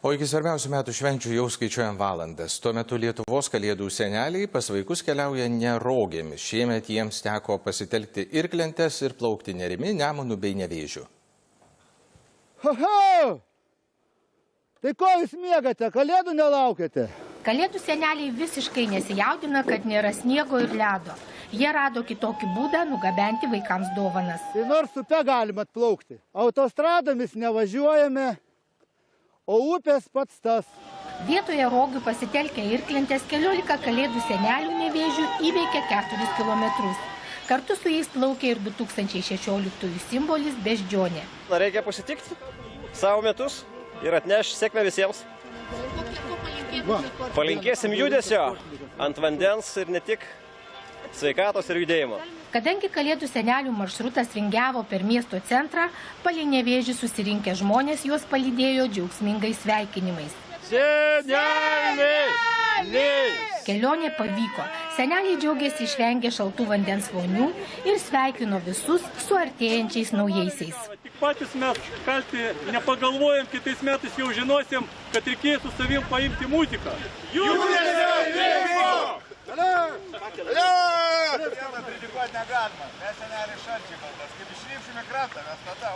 O iki svarbiausių metų švenčių jau skaičiuojam valandas. Tuo metu Lietuvos kalėdų seneliai pas vaikus keliauja ne rogėmis. Šiemet jiems teko pasitelkti irklentes ir plaukti Nerimi, Nemunu bei Nevėžiu. Tai ko jūs miegate? Kalėdų nelaukiate? Kalėdų seneliai visiškai nesijaudina, kad nėra sniego ir ledo. Jie rado kitokį būdą nugabenti vaikams dovanas. Tai nors upe galima atplaukti. Autostradomis nevažiuojame, o upės pats tas. Vietoje rogių pasitelkę irklentės 14 kalėdų senelių Nevėžių įveikė 4 kilometrus. Kartu su jais plaukė ir 2016 simbolis Beždžionė. Reikia pasitikti savo metus ir atnešti sėkmę visiems. Palinkėsim judesio ant vandens ir ne tik sveikatos ir judėjimo. Kadangi kalėdų senelių maršrutas vingiavo per miesto centrą, palei Nevėžį susirinkę žmonės juos palydėjo džiaugsmingais sveikinimais. Seneliai! Kelionė pavyko. Seneliai džiaugiasi išvengę šaltų vandens vonių ir sveikino visus su artėjančiais naujaisiais. Tik patys mes kalti nepagalvojam, kitais metais jau žinosim, kad reikėjo su savim paimti muziką. Judesio! Vieną pridikuoti negalima, mes seneliai šalčiai baltas, kaip išrypšime krantą, mes tada,